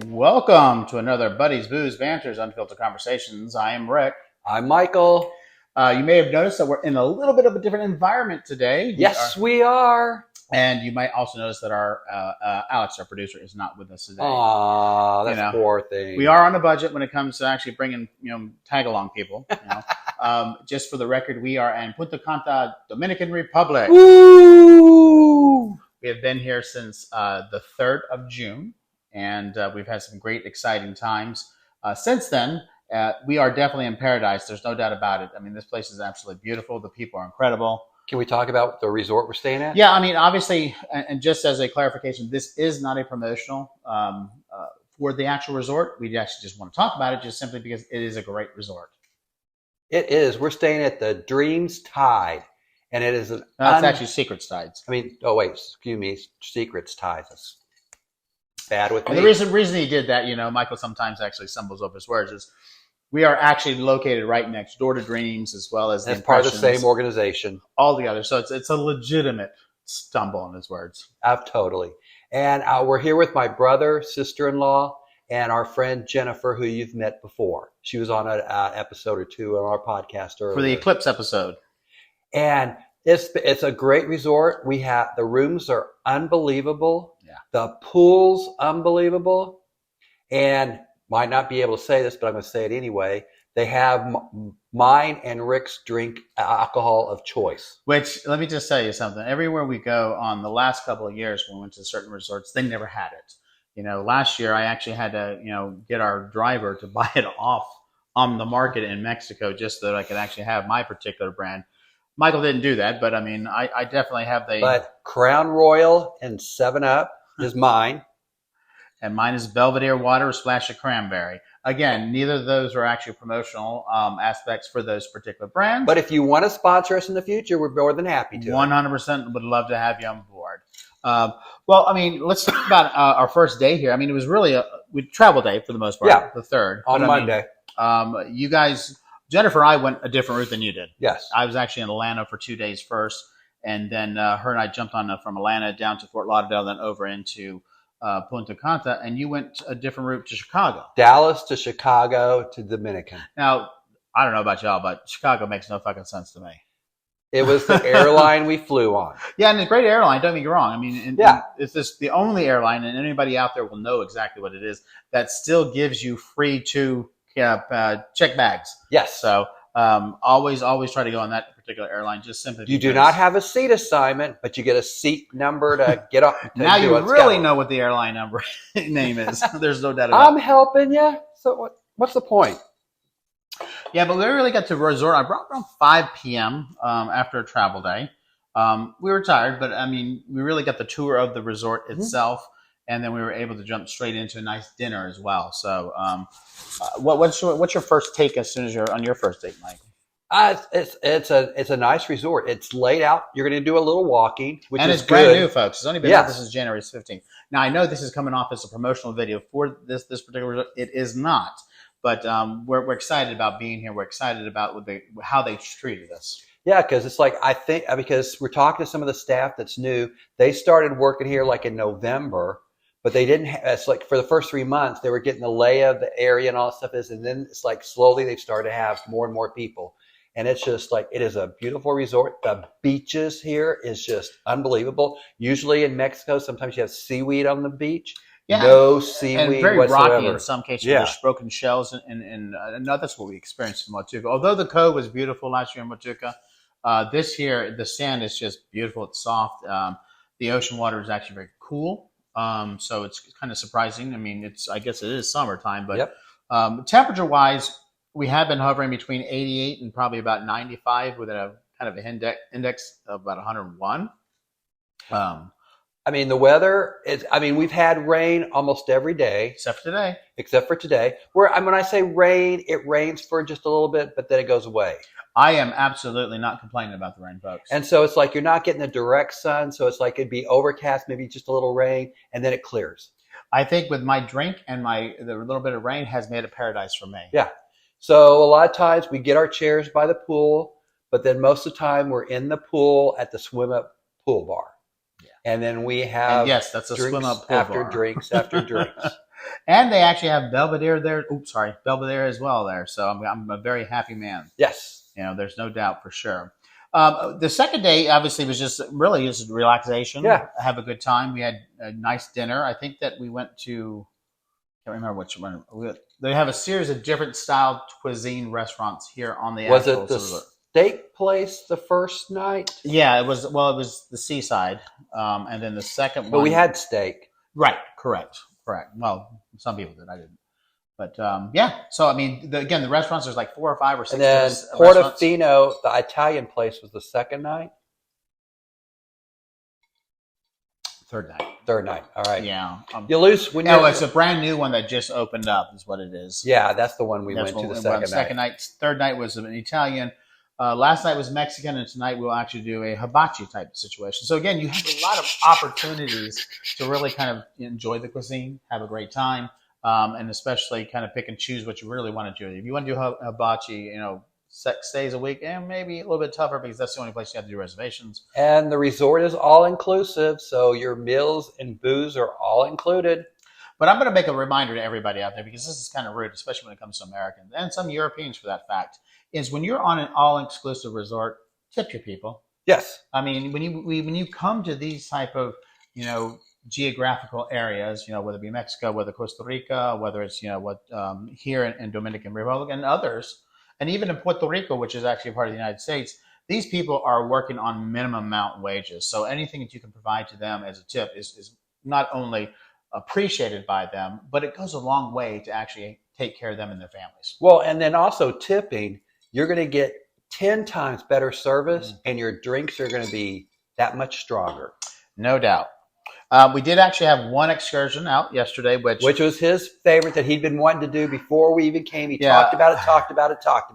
Welcome to another Buddies, Booze, Banters, Unfiltered Conversations. I am Rick. I'm Michael. You may have noticed that we're in a little bit of a different environment today. We are. And you might also notice that our Alex, our producer, is not with us today. Aw, that's poor thing. We are on a budget when it comes to actually bringing, tag-along people. Just for the record, we are in Punta Cana, Dominican Republic. Woo! We have been here since the 3rd of June. And we've had some great, exciting times. Since then, we are definitely in paradise. There's no doubt about it. I mean, this place is absolutely beautiful. The people are incredible. Can we talk about the resort we're staying at? Yeah, I mean, obviously, and just as a clarification, this is not a promotional for the actual resort. We actually just want to talk about it just simply because it is a great resort. It is. We're staying at the Dreams Tide. And it is It's actually Secrets Tides. Secrets Tides. That's bad with me. And the reason he did that, Michael sometimes actually stumbles over his words, is we are actually located right next door to Dreams, as well as it's part of the same organization all together. So it's a legitimate stumble on his words. Totally. And we're here with my brother, sister-in-law, and our friend Jennifer, who you've met before. She was on an episode or two on our podcast earlier. For the Eclipse episode. And it's a great resort. The rooms are unbelievable. Yeah. The pool's unbelievable. And might not be able to say this, but I'm going to say it anyway. They have mine and Rick's drink alcohol of choice. Which, let me just tell you something. Everywhere we go on the last couple of years when we went to certain resorts, they never had it. Last year I actually had to, get our driver to buy it off on the market in Mexico just so that I could actually have my particular brand. Michael didn't do that, but I mean, I definitely have But Crown Royal and 7-Up is mine. And mine is Belvedere water, a splash of cranberry. Again, neither of those are actually promotional aspects for those particular brands. But if you want to sponsor us in the future, we're more than happy to. 100% would love to have you on board. Well, I mean, let's talk about our first day here. I mean, it was really a travel day for the most part. Yeah. The 3rd. On Monday. You guys, Jennifer and I went a different route than you did. Yes. I was actually in Atlanta for 2 days first. And then her and I jumped on from Atlanta down to Fort Lauderdale, then over into Punta Cana, and you went a different route to Chicago. Dallas to Chicago to Dominican. Now, I don't know about y'all, but Chicago makes no fucking sense to me. It was the airline we flew on. Yeah, and a great airline, don't get me wrong. I mean, it's just the only airline, and anybody out there will know exactly what it is, that still gives you free check bags. Yes. So always try to go on that particular airline, just simply you do not have a seat assignment, but you get a seat number to get up. Now you really know what the airline number name is. There's no doubt about it. I'm helping you. So what's the point? Yeah, but we really got to resort. I brought around 5 p.m. After a travel day. We were tired, but I mean, we really got the tour of the resort itself, and then we were able to jump straight into a nice dinner as well. So, what's your first take as soon as you're on your first date, Mike? It's a nice resort. It's laid out. You're going to do a little walking, which and is it's brand good. new, folks. It's only been out since January 15th. Now I know this is coming off as a promotional video for this particular resort. It is not, but we're excited about being here. We're excited about how they treated us. Yeah, because it's like because we're talking to some of the staff that's new. They started working here like in November. But they didn't. It's like for the first 3 months, they were getting the lay of the area and all that stuff is, and then it's like slowly they've started to have more and more people, and it's just like it is a beautiful resort. The beaches here is just unbelievable. Usually in Mexico, sometimes you have seaweed on the beach. Yeah, no seaweed and very whatsoever. rocky in some cases. Yeah. There's broken shells, and that's what we experienced in Huatuca. Although the cove was beautiful last year in Huatuca, this year the sand is just beautiful. It's soft. The ocean water is actually very cool. So it's kind of surprising. I mean, I guess it is summertime, but temperature-wise, we have been hovering between 88 and probably about 95 with a kind of an index of about 101. I mean, the weather we've had rain almost every day. Except for today. When I say rain, it rains for just a little bit, but then it goes away. I am absolutely not complaining about the rain, folks. And so it's like you're not getting the direct sun, so it's like it'd be overcast, maybe just a little rain, and then it clears. I think with my drink and the little bit of rain has made a paradise for me. Yeah. So a lot of times we get our chairs by the pool, but then most of the time we're in the pool at the swim-up pool bar. Yeah. And then we have that's a swim-up pool after bar. drinks after drinks. And they actually have Belvedere there. Oops, sorry, Belvedere as well there. So I'm a very happy man. Yes. There's no doubt for sure. The second day obviously was just relaxation. Yeah. Have a good time. We had a nice dinner. I think that we went to, I can't remember which one. They have a series of different style cuisine restaurants here on the. Was it the steak place the first night? Yeah, it was. Well, it was the seaside, and then the second one. But we had steak. Right. Correct. Well, some people did. I didn't. But yeah, so I mean, again, the restaurants, there's like 4 or 5 or 6. And then Portofino, the Italian place, was the second night. Third night. All right. Yeah. You lose when you. No, it's a brand new one that just opened up. Is what it is. Yeah, that's the one we went to the second night. Third night was an Italian. Last night was Mexican, and tonight we'll actually do a hibachi type situation. So again, you have a lot of opportunities to really kind of enjoy the cuisine, have a great time. And especially kind of pick and choose what you really want to do. If you want to do hibachi, 6 days a week, and maybe a little bit tougher because that's the only place you have to do reservations. And the resort is all inclusive, so your meals and booze are all included. But I'm going to make a reminder to everybody out there, because this is kind of rude, especially when it comes to Americans and some Europeans for that fact, is when you're on an all-inclusive resort, tip your people. Yes. I mean, when you come to these type of, geographical areas, whether it be Mexico, whether Costa Rica, whether it's, here in Dominican Republic and others, and even in Puerto Rico, which is actually a part of the United States, these people are working on minimum amount wages. So anything that you can provide to them as a tip is not only appreciated by them, but it goes a long way to actually take care of them and their families. Well, and then also tipping, you're going to get 10 times better service, and your drinks are going to be that much stronger. No doubt. We did actually have one excursion out yesterday, which was his favorite that he'd been wanting to do before we even came. He talked about it.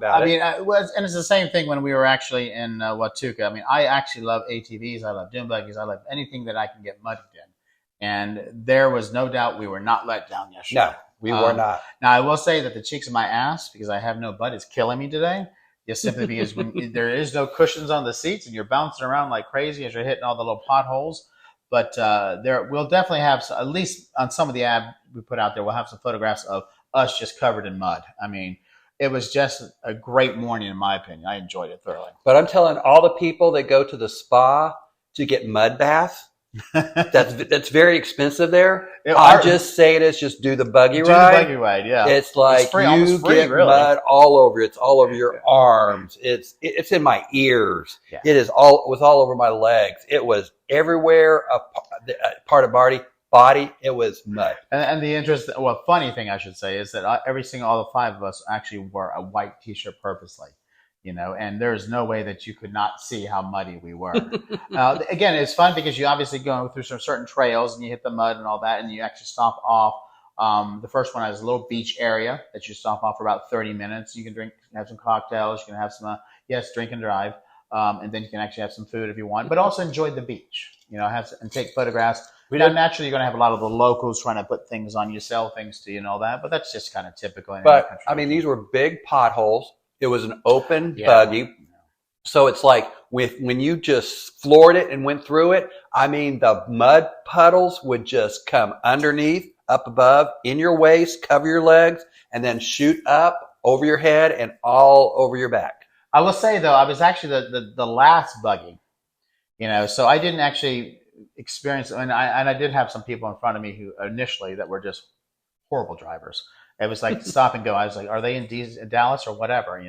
I mean, and it's the same thing when we were actually in Huatuca. I mean, I actually love ATVs. I love dune buggies. I love anything that I can get mudded in. And there was no doubt we were not let down yesterday. No, we were not. Now, I will say that the cheeks of my ass, because I have no butt, is killing me today. Just simply because when there is no cushions on the seats and you're bouncing around like crazy as you're hitting all the little potholes. But we'll definitely have, at least on some of the ad we put out there, we'll have some photographs of us just covered in mud. I mean, it was just a great morning, in my opinion. I enjoyed it thoroughly. But I'm telling all the people that go to the spa to get mud baths, that's very expensive there. I'm just saying, it's just do the buggy ride. Do the buggy ride, yeah. It's like it's free, you get really. Mud all over. It's all over your arms. It's in my ears. Yeah. It was all over my legs. It was everywhere. A part of body. It was mud. And the funny thing I should say is that all the 5 of us actually wore a white T-shirt purposely. And there's no way that you could not see how muddy we were. Again, it's fun because you obviously go through some certain trails and you hit the mud and all that, and you actually stop off. The first one has a little beach area that you stop off for about 30 minutes. You can have some cocktails. You can have some, drink and drive. And then you can actually have some food if you want, but also enjoy the beach, and take photographs. Naturally, you're going to have a lot of the locals trying to put things on you, sell things to you and all that, but that's just kind of typical. But, I mean, these were big potholes. It was an open buggy. So it's like when you just floored it and went through it, I mean, the mud puddles would just come underneath, up above, in your waist, cover your legs, and then shoot up over your head and all over your back. I will say, though, I was actually the last buggy, so I didn't actually experience, and I did have some people in front of me who initially that were just horrible drivers. It was like stop and go. I was like, are they in Dallas or whatever,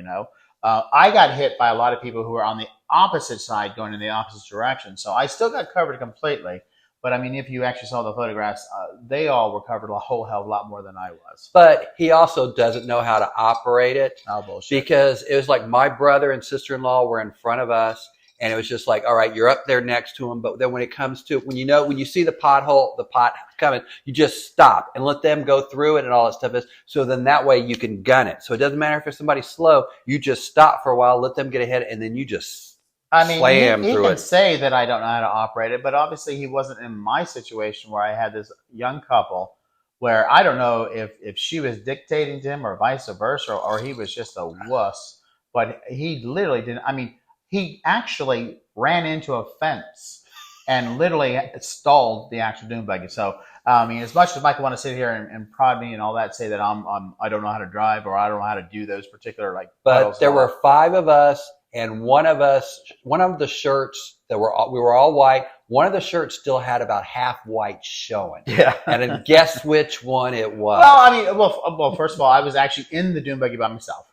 I got hit by a lot of people who were on the opposite side going in the opposite direction. So I still got covered completely. But, I mean, if you actually saw the photographs, they all were covered a whole hell of a lot more than I was. But he also doesn't know how to operate it. Oh, bullshit. Because it was like my brother and sister-in-law were in front of us. And it was just like, all right, you're up there next to them. But then when it comes to, when you see the pot coming, you just stop and let them go through it and all that stuff is. So then that way you can gun it. So it doesn't matter if there's somebody slow, you just stop for a while, let them get ahead, and then you just slam through it. He can say that I don't know how to operate it, but obviously he wasn't in my situation where I had this young couple where I don't know if she was dictating to him or vice versa, or he was just a wuss. But he literally didn't, he actually ran into a fence and literally stalled the actual dune buggy. So I mean, as much as Mike want to sit here and prod me and all that, say that I don't know how to drive or I don't know how to do those particular like. But there were 5 of us, and one of the shirts we were all white. One of the shirts still had about half white showing. Yeah. And then guess which one it was? Well, I mean, well, first of all, I was actually in the dune buggy by myself.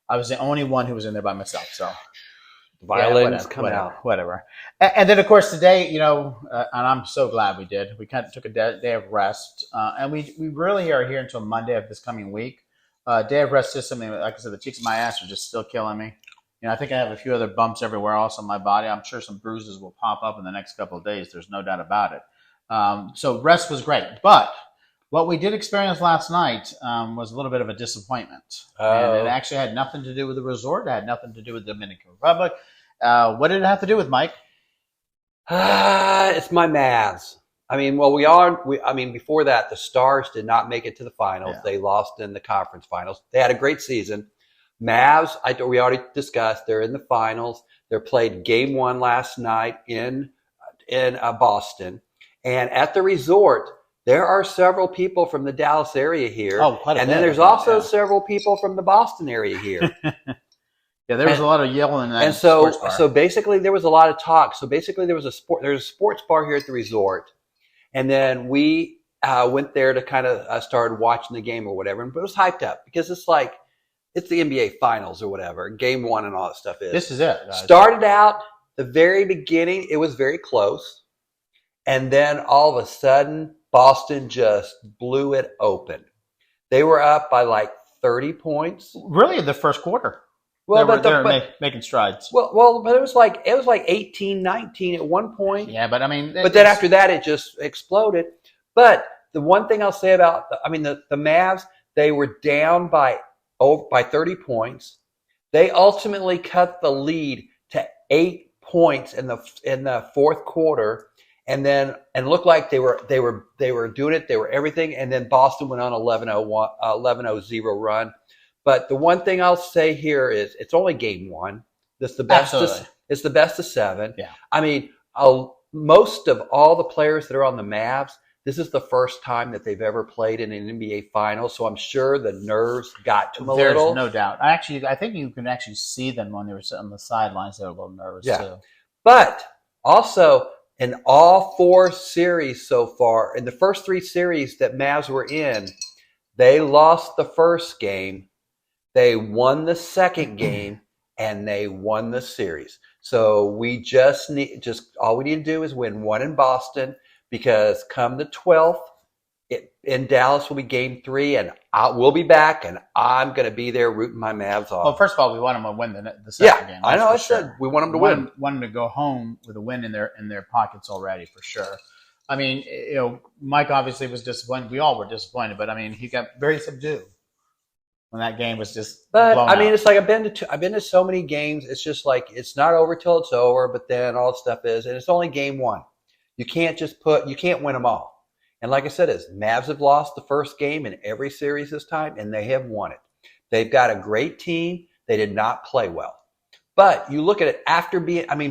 I was the only one who was in there by myself. So violins coming out. Whatever. And then, of course, today, and I'm so glad we did. We kind of took a day of rest, and we really are here until Monday of this coming week. Day of rest is something, like I said, the cheeks of my ass are just still killing me. I think I have a few other bumps everywhere else on my body. I'm sure some bruises will pop up in the next couple of days. There's no doubt about it. So rest was great. But what we did experience last night was a little bit of a disappointment. And it actually had nothing to do with the resort. It had nothing to do with the Dominican Republic. What did it have to do with, Mike? It's my Mavs. I mean, before that, the Stars did not make it to the finals. Yeah. They lost in the conference finals. They had a great season. Mavs, we already discussed, they're in the finals. They played game 1 last night in Boston. And at the resort, there are several people from the Dallas area here. Oh, quite a bit. And then there's also several people from the Boston area here. Yeah, there was a lot of yelling in that. And so basically there was a lot of talk. So basically there's a sports bar here at the resort. And then we went there to kind of started watching the game or whatever. But it was hyped up because it's the NBA Finals or whatever. Game 1 and all that stuff is. This is it. Started out the very beginning. It was very close. And then all of a sudden, Boston just blew it open. They were up by like 30 points. Really, in the first quarter. Well, they were making strides. Well, but it was like 18-19 at one point. Yeah, but I mean, but then after that, it just exploded. But the one thing I'll say about, the Mavs, they were down by 30 points. They ultimately cut the lead to 8 points in the fourth quarter, and looked like they were doing it. They were everything, and then Boston went on 11-0 run. But the one thing I'll say here is it's only game 1. It's the best. It's the best of 7. Yeah. I mean, most of all the players that are on the Mavs, this is the first time that they've ever played in an NBA final, so I'm sure the nerves got to them a little. There's no doubt. I think you can actually see them when they were sitting on the sidelines. They were a little nervous too. But also, in all 4 series so far, in the first 3 series that Mavs were in, they lost the first game, they won the second game, and they won the series. So we all we need to do is win 1 in Boston, because come the 12th, in Dallas will be game 3, and we'll be back, and I'm going to be there rooting my Mavs off. Well, first of all, we want them to win the second game. I know. I said we want them to win. Want them to go home with a win in their pockets already, for sure. I mean, Mike obviously was disappointed. We all were disappointed, but I mean, he got very subdued when that game was just. But blown I mean, out. it's like I've been to so many games. It's just like it's not over till it's over. But then all the stuff is, and it's only game 1. You can't win them all. And like I said, Mavs have lost the first game in every series this time, and they have won it. They've got a great team. They did not play well. But you look at it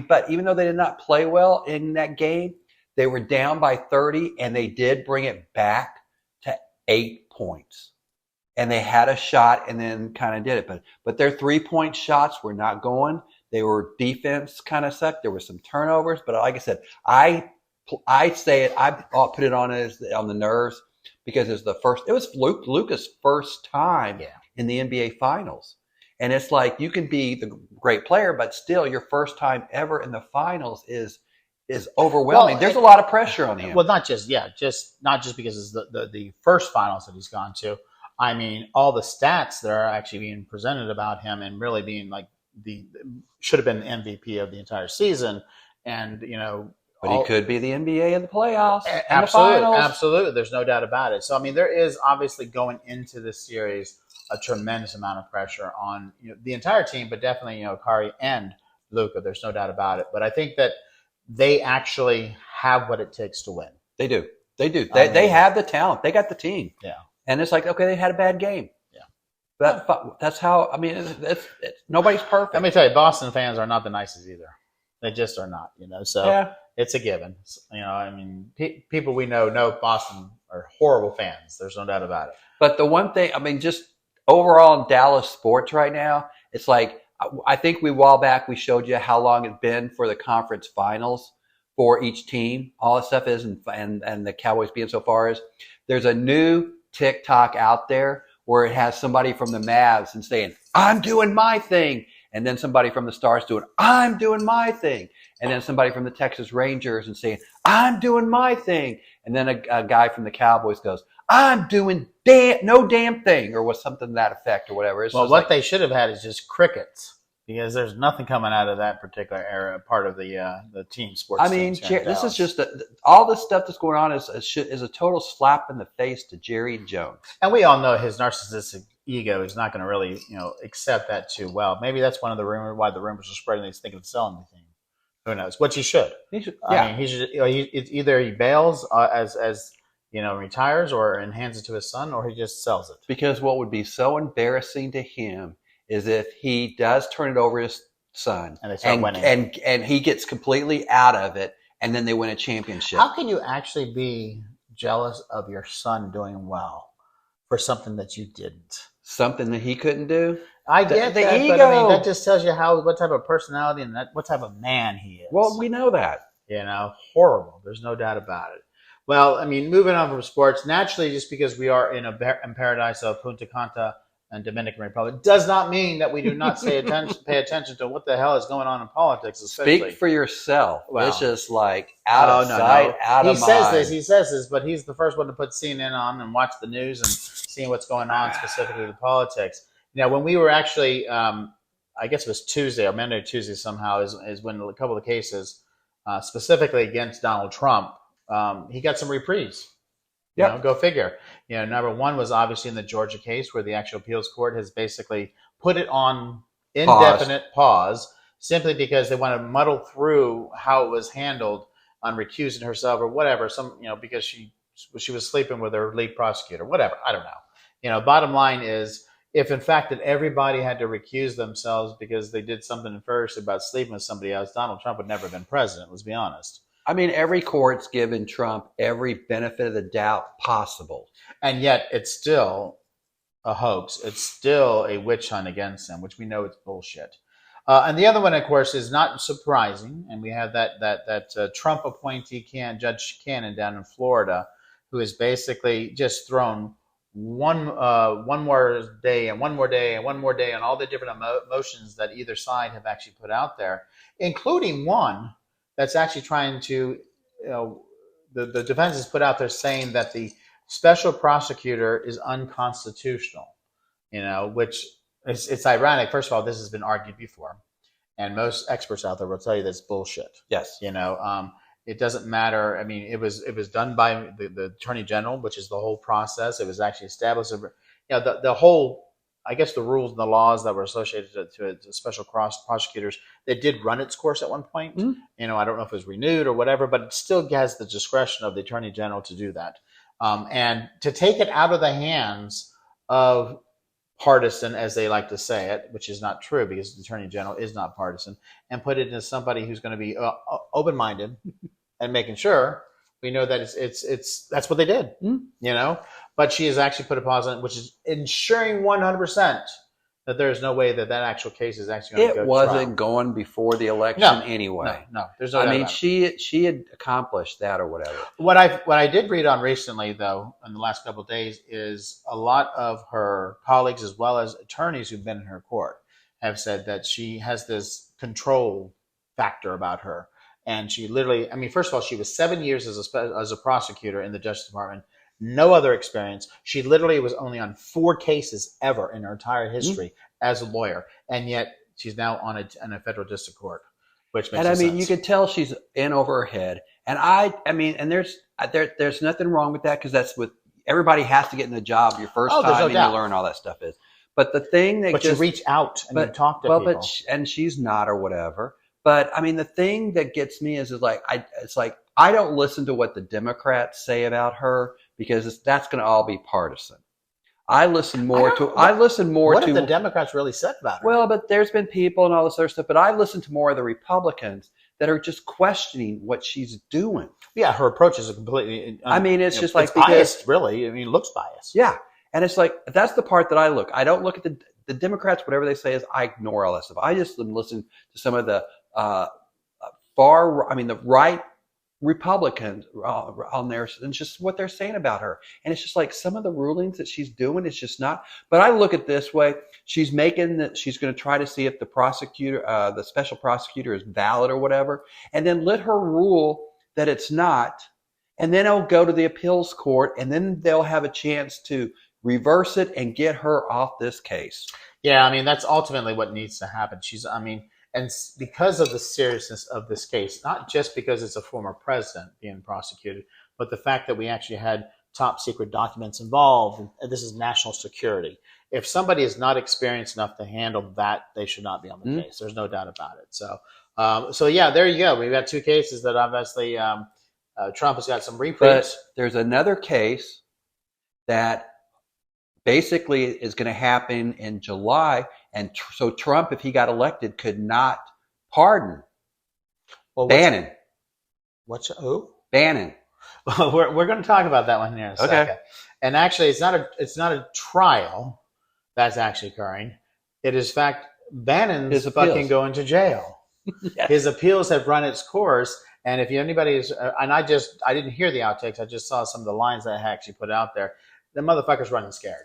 but even though they did not play well in that game, they were down by 30, and they did bring it back to 8 points. And they had a shot and then kind of did it. But their 3-point shots were not going. They were defense kind of sucked. There were some turnovers. But like I said, I say it. I put it on the nerves because it was Luka's first time in the NBA Finals, and it's like you can be the great player, but still your first time ever in the finals is overwhelming. Well, there's a lot of pressure on him. Well, not just because it's the first finals that he's gone to. I mean, all the stats that are actually being presented about him and really being like should have been the MVP of the entire season, and But he could be the NBA in the playoffs. Absolutely. And the finals. Absolutely. There's no doubt about it. So, I mean, there is obviously going into this series a tremendous amount of pressure on the entire team, but definitely, Kari and Luka. There's no doubt about it. But I think that they actually have what it takes to win. They do. They have the talent. They got the team. Yeah. And it's like, okay, they had a bad game. Yeah. That's how, it's nobody's perfect. Let me tell you, Boston fans are not the nicest either. They just are not, So. Yeah. It's a given. People we know Boston are horrible fans. There's no doubt about it. But the one thing, I mean, just overall in Dallas sports right now, it's like, I think a while back we showed you how long it's been for the conference finals for each team. All that stuff is, and the Cowboys being so far is, there's a new TikTok out there where it has somebody from the Mavs and saying, I'm doing my thing. And then somebody from the Stars doing, I'm doing my thing. And then somebody from the Texas Rangers and saying, I'm doing my thing. And then a guy from the Cowboys goes, I'm doing no damn thing, or was something to that effect or whatever. It's well, what they should have had is just crickets, because there's nothing coming out of that particular era, part of the team sports. I mean, this is just all this stuff that's going on is a total slap in the face to Jerry Jones. And we all know his narcissistic ego is not going to really, accept that too well. Maybe that's one of the why the rumors are spreading. He's thinking of selling the team. Who knows? Which he should. I mean, he should. It's either he bails as retires, and hands it to his son, or he just sells it. Because what would be so embarrassing to him is if he does turn it over to his son and they start winning, and he gets completely out of it, and then they win a championship. How can you actually be jealous of your son doing well for something that you didn't? Something that he couldn't do? I get the that, ego. But I mean, that just tells you what type of personality and what type of man he is. Well, we know that. Horrible. There's no doubt about it. Well, I mean, moving on from sports, naturally, just because we are in paradise of Punta Cana and Dominican Republic does not mean that we do not pay attention to what the hell is going on in politics. Especially. Speak for yourself. Well, it's just like out of sight, out of mind. He says this, but he's the first one to put CNN on and watch the news and seeing what's going on, specifically the politics. Now, when we were actually, I guess it was Tuesday or Monday or Tuesday somehow, is when a couple of the cases, specifically against Donald Trump, he got some reprieves. Go figure. Number one was obviously in the Georgia case, where the actual appeals court has basically put it on indefinite pause simply because they want to muddle through how it was handled on recusing herself or whatever. Because she was sleeping with her lead prosecutor, whatever. I don't know. Bottom line is, if in fact that everybody had to recuse themselves because they did something first about sleeping with somebody else, Donald Trump would never have been president. Let's be honest. I mean, every court's given Trump every benefit of the doubt possible. And yet it's still a hoax. It's still a witch hunt against him, which we know it's bullshit. And the other one, of course, is not surprising. And we have that Trump appointee Judge Cannon down in Florida, who has basically just thrown one more day and one more day and one more day on all the different emotions that either side have actually put out there, including one that's actually trying to, the defense has put out there saying that the special prosecutor is unconstitutional, which it's ironic. First of all, this has been argued before, and most experts out there will tell you that's bullshit. Yes. It doesn't matter. I mean, it was done by the Attorney General, which is the whole process. It was actually established. The whole, I guess, the rules and the laws that were associated to special prosecutors, that did run its course at one point. Mm-hmm. I don't know if it was renewed or whatever, but it still has the discretion of the Attorney General to do that. And to take it out of the hands of partisan, as they like to say it, which is not true because the Attorney General is not partisan, and put it into somebody who's going to be open-minded and making sure we know that it's that's what they did, But she has actually put a pause on it, which is ensuring 100% that there is no way that actual case is actually going to go to trial. It wasn't going before the election anyway. No, there's no doubt about it. she had accomplished that or whatever. What I did read on recently, though, in the last couple of days, is a lot of her colleagues as well as attorneys who've been in her court have said that she has this control factor about her. And she literally, first of all, she was 7 years as a prosecutor in the Justice Department. No other experience. She literally was only on 4 cases ever in her entire history as a lawyer, and yet she's now on a federal district court, which makes sense. You could tell she's in over her head. And and there's nothing wrong with that, because that's what everybody has to get in the job your first time, and you learn all that stuff is. But the thing that you reach out and you talk to people. And she's not or whatever. But the thing that gets me is I don't listen to what the Democrats say about her, because that's going to all be partisan. I listen more to what have the Democrats really said about her? Well, but there's been people and all this other stuff. But I listen to more of the Republicans that are just questioning what she's doing. Yeah, her approach is a completely. I mean, it's just like it's biased, really. I mean, it looks biased. Yeah, and it's like that's the part that I don't look at the Democrats. Whatever they say is, I ignore all that stuff. I just listen to some of the the right Republicans on there, and just what they're saying about her. And it's just like some of the rulings that she's doing is just not. But I look at it this way: she's making that she's going to try to see if the prosecutor, the special prosecutor, is valid or whatever, and then let her rule that it's not, and then it'll go to the appeals court, and then they'll have a chance to reverse it and get her off this case. Yeah, I mean that's ultimately what needs to happen. And because of the seriousness of this case, not just because it's a former president being prosecuted, but the fact that we actually had top secret documents involved, and this is national security. If somebody is not experienced enough to handle that, they should not be on the case. There's no doubt about it. So yeah, there you go. We've got two cases that obviously Trump has got some reprieve. But there's another case that basically is going to happen in July. And so Trump, if he got elected, could not pardon Bannon. Bannon. Well, we're going to talk about that one here in a second. And actually, it's not a trial that's actually occurring. It is fact Bannon's fucking going to jail. Yes. His appeals have run its course. And if anybody is, and I didn't hear the outtakes. I just saw some of the lines that I actually put out there. The motherfucker's running scared.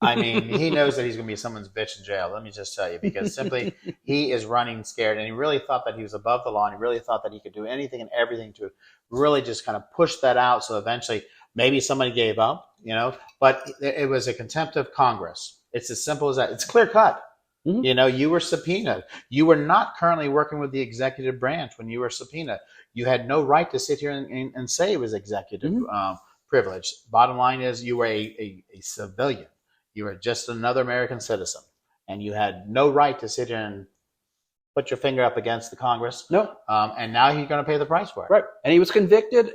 I mean, he knows that he's going to be someone's bitch in jail. Let me just tell you, because simply he is running scared, and he really thought that he was above the law, and he really thought that he could do anything and everything to really just kind of push that out. So eventually, maybe somebody gave up, but it was a contempt of Congress. It's as simple as that. It's clear cut. Mm-hmm. You were subpoenaed. You were not currently working with the executive branch when you were subpoenaed. You had no right to sit here and say it was executive privilege. Bottom line is you were a civilian. You were just another American citizen, and you had no right to sit here and put your finger up against the Congress. No. And now you're going to pay the price for it. Right. And he was convicted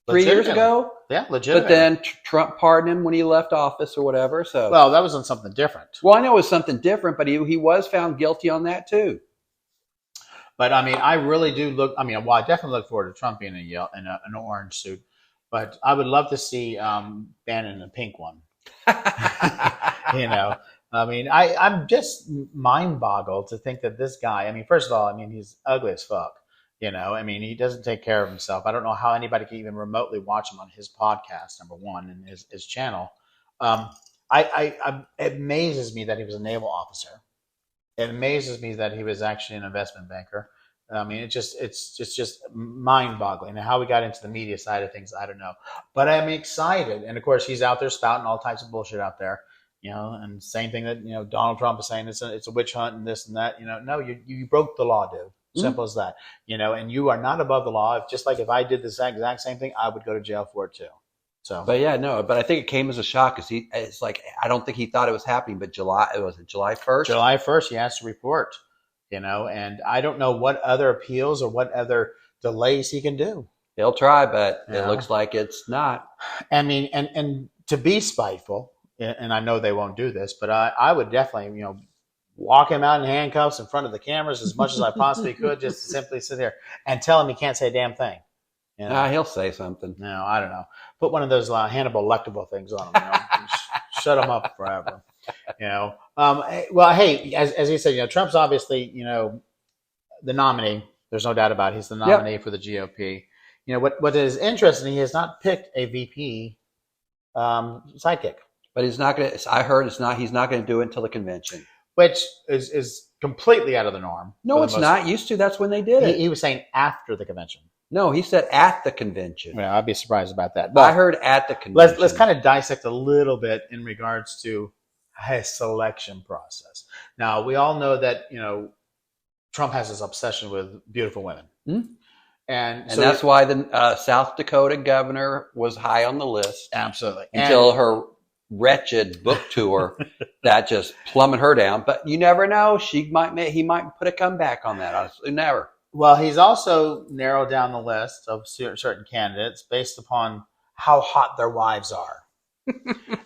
3 years ago. Yeah, legitimate. But then Trump pardoned him when he left office or whatever. So well, that was on something different. Well, I know it was something different, but he was found guilty on that too. But I mean, I really do look. I mean, well, I definitely look forward to Trump being in an orange suit. But I would love to see Bannon in a pink one. I mean, I'm just mind boggled to think that this guy, I mean, first of all, I mean, he's ugly as fuck, I mean, he doesn't take care of himself. I don't know how anybody can even remotely watch him on his podcast, number one, and his channel. It amazes me that he was a naval officer. It amazes me that he was actually an investment banker. I mean, it's just mind-boggling. And how we got into the media side of things, I don't know. But I'm excited. And, of course, he's out there spouting all types of bullshit out there, and same thing that, Donald Trump is saying, it's a witch hunt and this and that. No, you broke the law, dude. Simple as that. And you are not above the law. Just like if I did the exact same thing, I would go to jail for it, too. So, but yeah, no, but I think it came as a shock because it's like, I don't think he thought it was happening, but July 1st? July 1st, he has to report. And I don't know what other appeals or what other delays he can do. He'll try, but it looks like it's not. I mean, and to be spiteful, and I know they won't do this, but I would definitely, walk him out in handcuffs in front of the cameras as much as I possibly could, just to simply sit there and tell him he can't say a damn thing. He'll say something. No, I don't know. Put one of those Hannibal Lecter things on him. Shut him up forever. Well, hey, as you said, Trump's obviously, the nominee. There's no doubt about it. He's the nominee for the GOP. What is interesting, he has not picked a VP sidekick. But he's not going to. I heard he's not going to do it until the convention, which is completely out of the norm. No, it's not. Used to. That's when they did it. He was saying after the convention. No, he said at the convention. Yeah, I'd be surprised about that. But I heard at the convention. Let's kind of dissect a little bit in regards to his selection process. Now, we all know that, Trump has this obsession with beautiful women. Mm-hmm. And so that's why the South Dakota governor was high on the list. Absolutely. Until her wretched book tour that just plummeted her down. But you never know. He might put a comeback on that. Honestly, never. Well, he's also narrowed down the list of certain candidates based upon how hot their wives are.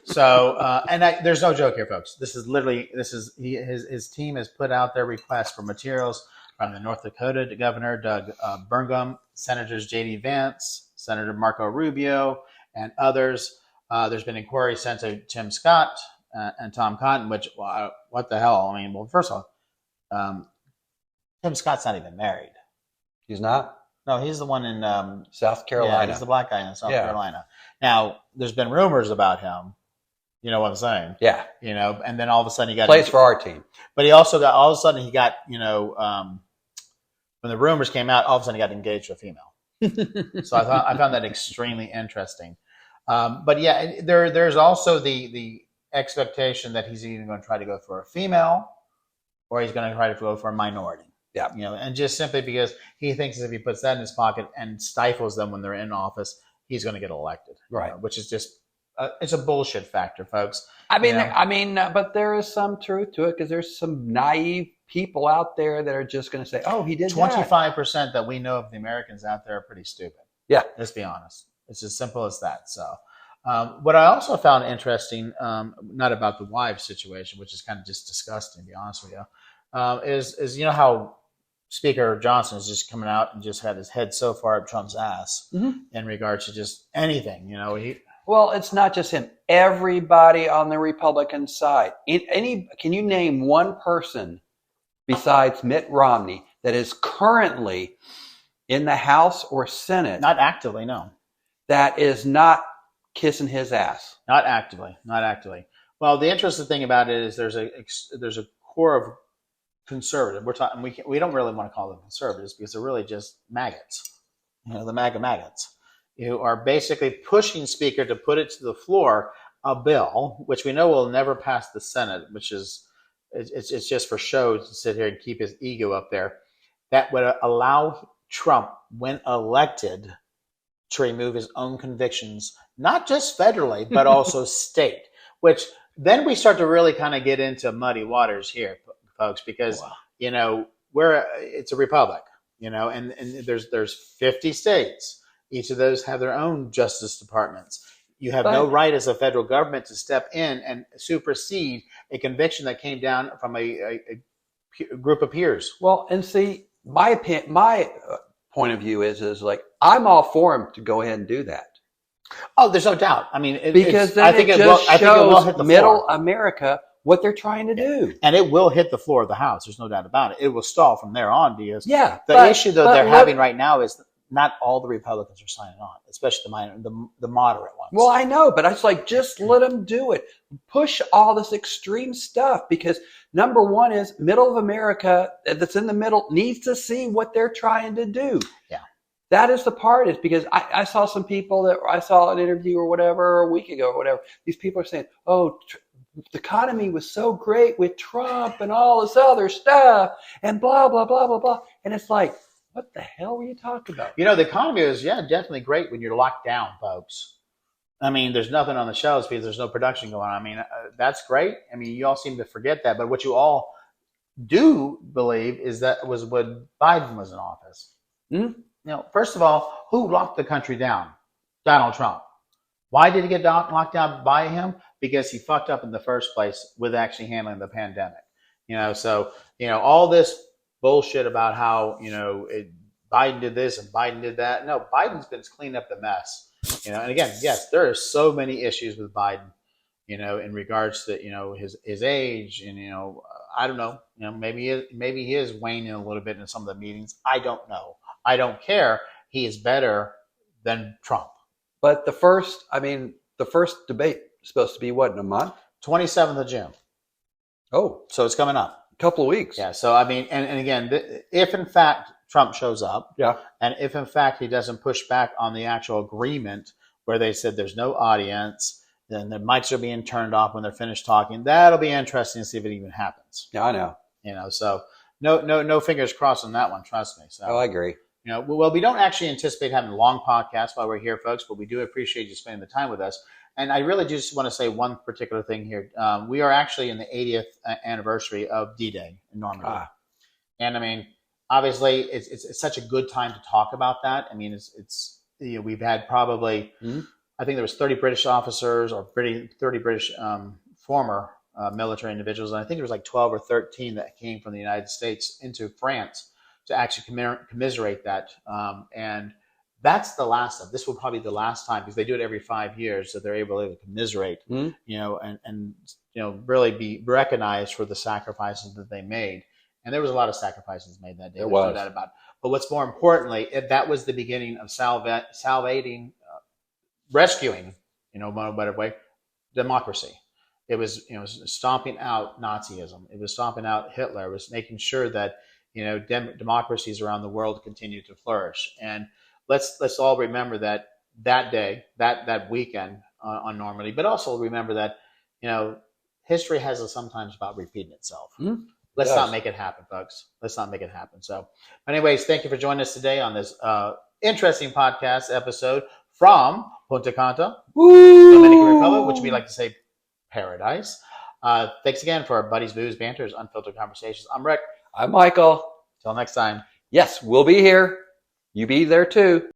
So, there's no joke here, folks. His team has put out their requests for materials from the North Dakota Governor Doug Burgum, Senators J.D. Vance, Senator Marco Rubio, and others. There's been inquiries sent to Tim Scott and Tom Cotton, which, what the hell? I mean, well, first of all, Tim Scott's not even married. He's not? No, he's the one in South Carolina. Yeah, he's the black guy in South Carolina. Now, there's been rumors about him. You know what I'm saying? Yeah. You know, and then all of a sudden he got plays for our team. But he also got all of a sudden he got, you know, when the rumors came out, all of a sudden he got engaged to a female. So I found that extremely interesting. But yeah, there's also the expectation that he's either going to try to go for a female or he's going to try to go for a minority. Yeah. You know, and just simply because he thinks if he puts that in his pocket and stifles them when they're in office, he's going to get elected. Right. Which is just it's a bullshit factor, folks. I mean, you know? But there is some truth to it because there's some naive people out there that are just going to say, "Oh, he did 25% that we know of the Americans out there are pretty stupid." Yeah. Let's be honest. It's as simple as that. So, what I also found interesting, not about the wives situation, which is kind of just disgusting, to be honest with you, is you know how Speaker Johnson is just coming out and just had his head so far up Trump's ass in regards to just anything. You know, well, it's not just him. Everybody on the Republican side. Can you name one person besides Mitt Romney that is currently in the House or Senate? Not actively, no. That is not kissing his ass. Not actively. Well, the interesting thing about it is there's a core of conservative. We're talking. We don't really want to call them conservatives because they're really just maggots. You know, the MAGA maggots, who are basically pushing Speaker to put it to the floor a bill which we know will never pass the Senate, which is it's just for show to sit here and keep his ego up there. That would allow Trump, when elected, to remove his own convictions, not just federally but also state. Which then we start to really kind of get into muddy waters here, folks, because you know it's a republic, you know, and there's 50 states. Each of those have their own justice departments. You have no right as a federal government to step in and supersede a conviction that came down from a group of peers. Well, and see, my point of view is like I'm all for him to go ahead and do that. Oh, there's no doubt. I mean, because then it will hit the middle floor. America what they're trying to do, and it will hit the floor of the House. There's no doubt about it. It will stall from there on because the issue though they're having right now is not all the Republicans are signing on, especially the moderate ones. Well, I know, but it's like just let them do it. Push all this extreme stuff because number one is middle of America that's in the middle needs to see what they're trying to do. Yeah. That is the part is because I saw some people that I saw an interview or whatever a week ago or whatever. These people are saying, oh, the economy was so great with Trump and all this other stuff and blah, blah, blah, blah, blah. And it's like, what the hell were you talking about? You know, the economy is, definitely great when you're locked down, folks. I mean, there's nothing on the shelves because there's no production going on. I mean, that's great. I mean, you all seem to forget that. But what you all do believe is that was when Biden was in office. Mm-hmm. You know, first of all, who locked the country down? Donald Trump. Why did he get locked down by him? Because he fucked up in the first place with actually handling the pandemic. You know, so, you know, all this bullshit about how, you know, Biden did this and Biden did that. No, Biden's been cleaning up the mess. You know, and again, yes, there are so many issues with Biden, you know, in regards to, you know, his age and, you know, I don't know, you know, maybe he is waning a little bit in some of the meetings. I don't know. I don't care. He is better than Trump. But the first debate is supposed to be what, in a month? 27th of June. Oh. So it's coming up. A couple of weeks. Yeah. So, I mean, and again, if in fact Trump shows up, and if in fact he doesn't push back on the actual agreement where they said there's no audience, then the mics are being turned off when they're finished talking, that'll be interesting to see if it even happens. Yeah, I know. You know, so no fingers crossed on that one. Trust me. So, I agree. You know, well, we don't actually anticipate having long podcasts while we're here, folks, but we do appreciate you spending the time with us. And I really just want to say one particular thing here. We are actually in the 80th anniversary of D-Day in Normandy. And I mean, obviously, it's such a good time to talk about that. I mean, it's you know, we've had probably, I think there was 30 British officers or 30 British former military individuals. And I think there was like 12 or 13 that came from the United States into France actually commiserate that. And that's the last of this will probably be the last time, because they do it every 5 years, so they're able to commiserate, Mm-hmm. and really be recognized for the sacrifices that they made. And there was a lot of sacrifices made that day. There's no doubt about it. But what's more importantly, that was the beginning of rescuing, whatever way, democracy. It was, stomping out Nazism. It was stomping out Hitler. It was making sure that, democracies around the world continue to flourish. And let's all remember that day, that weekend on Normandy, but also remember that, history has a sometimes about repeating itself. Mm-hmm. Let's not make it happen, folks. Let's not make it happen. So, anyways, thank you for joining us today on this interesting podcast episode from Punta Cana, Dominican Republic, which we like to say paradise. Thanks again for our buddies, Booze, Banters, Unfiltered Conversations. I'm Rick. I'm Michael. Till next time. Yes, we'll be here. You be there too.